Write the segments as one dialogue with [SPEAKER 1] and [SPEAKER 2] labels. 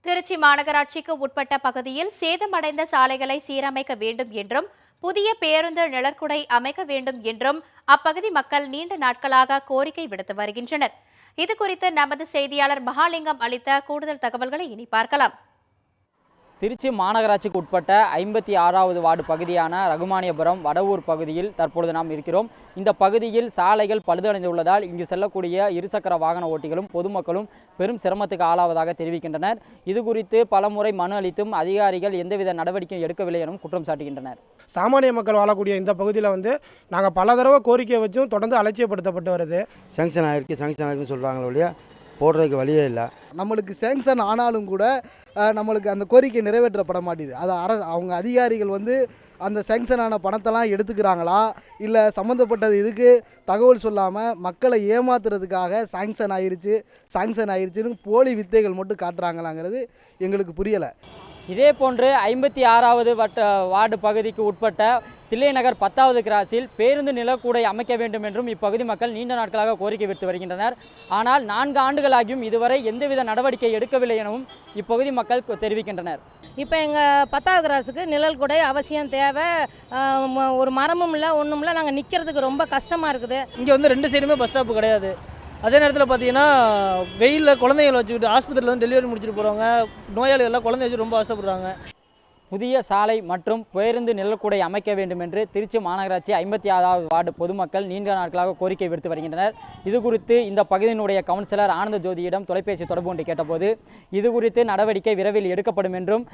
[SPEAKER 1] திருச்சி மாநகராட்சிக்கு உட்பட்ட பகுதியில் சேதமடைந்த சாலைகளை சீரமைக்க வேண்டும் என்றும் புதிய பேருந்து நிழற்குடை அமைக்க வேண்டும் என்றும் அப்பகுதி மக்கள் நீண்ட நாட்களாக கோரிக்கை விடுத்து வருகின்றனர். இதுகுறித்து நமது செய்தியாளர் மகாலிங்கம் அளித்த கூடுதல் தகவல்களை இனி பார்க்கலாம்.
[SPEAKER 2] திருச்சி மாநகராட்சிக்கு உட்பட்ட 56வது வார்டு பகுதியான ரகுமானியபுரம் வடவூர் பகுதியில் தற்பொழுது நாம் இருக்கிறோம். இந்த பகுதியில் சாலைகள் பழுதடைந்துள்ளதால் இங்கு செல்லக்கூடிய இருசக்கர வாகன ஓட்டிகளும் பொதுமக்களும் பெரும் சிரமத்துக்கு ஆளாவதாக தெரிவிக்கின்றனர். இது குறித்து பலமுறை மனு அளித்தும் அதிகாரிகள் எந்தவித நடவடிக்கையும் எடுக்கவில்லை எனவும் குற்றம் சாட்டுகின்றனர்.
[SPEAKER 3] சாமானிய மக்கள் வாழக்கூடிய இந்த பகுதியில் நாங்கள் பல தடவை கோரிக்கை வச்சும் தொடர்ந்து அலட்சியப்படுத்தப்பட்டு வருது.
[SPEAKER 4] சேங்ஷன் ஆகிருக்குன்னு சொல்கிறாங்களே ஒழிய போடுறதுக்கு வழியே இல்லை.
[SPEAKER 5] நம்மளுக்கு சேங்ஷன் ஆனாலும் கூட நம்மளுக்கு அந்த கோரிக்கை நிறைவேற்றப்பட மாட்டேது. அது அவங்க அதிகாரிகள் அந்த சேங்ஷன் ஆன பணத்தெல்லாம் எடுத்துக்கிறாங்களா, இல்லை சம்மந்தப்பட்டது இதுக்கு தகவல் சொல்லாமல் மக்களை ஏமாத்துறதுக்காக சாங்ஷன் ஆயிருச்சுன்னு போலி வித்தைகள் மட்டும் காட்டுறாங்களாங்கிறது எங்களுக்கு புரியலை.
[SPEAKER 2] இதேபோன்று 56வது வார்டு பகுதிக்கு உட்பட்ட தில்லைநகர் 10வது கிராஸில் பேருந்து நிழற்குடை அமைக்க வேண்டும் என்றும் இப்பகுதி மக்கள் நீண்ட நாட்களாக கோரிக்கை விடுத்து வருகின்றனர். ஆனால் 4 ஆண்டுகளாகியும் இதுவரை எந்தவித நடவடிக்கை எடுக்கவில்லை எனவும் இப்பகுதி மக்கள் தெரிவிக்கின்றனர்.
[SPEAKER 6] இப்போ எங்கள் 10வது கிராஸுக்கு நிழற்குடை அவசியம் தேவை. ஒரு மரமும் இல்லை, ஒன்றும் இல்லை. நாங்கள் நிற்கிறதுக்கு ரொம்ப கஷ்டமாக இருக்குது.
[SPEAKER 7] இங்கே 2 சைடுமே பஸ் ஸ்டாப்பு கிடையாது. அதே நேரத்தில் பார்த்தீங்கன்னா வெயிலில் குழந்தைகளை வச்சுக்கிட்டு ஆஸ்பத்திரியில் டெலிவரி முடிச்சுட்டு போகிறவங்க நோயாளிகள்லாம் குழந்தை வச்சு ரொம்ப அவசரப்படுறாங்க.
[SPEAKER 2] புதிய சாலை மற்றும் பேருந்து நிழற்குடை அமைக்க வேண்டும் என்று திருச்சி மாநகராட்சி 56வது வார்டு பொதுமக்கள் நீண்ட நாட்களாக கோரிக்கை விடுத்து வருகின்றனர். இது குறித்து இந்த பகுதியினுடைய கவுன்சிலர் ஆனந்த ஜோதியிடம் தொலைபேசி தொடர்பு கொண்டு கேட்டபோது இது குறித்து நடவடிக்கை விரைவில் எடுக்கப்படும் என்றும்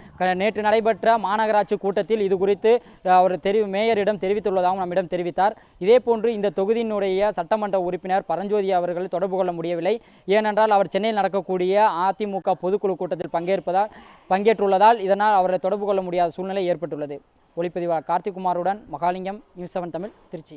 [SPEAKER 2] நேற்று நடைபெற்ற மாநகராட்சி கூட்டத்தில் இது குறித்து அவர் மேயரிடம் தெரிவித்துள்ளதாகவும் நம்மிடம் தெரிவித்தார். இதேபோன்று இந்த தொகுதியினுடைய சட்டமன்ற உறுப்பினர் பரஞ்சோதி அவர்கள் தொடர்பு கொள்ள முடியவில்லை. ஏனென்றால் அவர் சென்னையில் நடக்கக்கூடிய அதிமுக பொதுக்குழு கூட்டத்தில் பங்கேற்றுள்ளதால் இதனால் அவரை தொடர்பு கொள்ள முடியாத சூழ்நிலை ஏற்பட்டுள்ளது. ஒளிப்பதிவாளர் கார்த்திகுமாருடன் மகாலிங்கம், நியூஸ் 7 தமிழ், திருச்சி.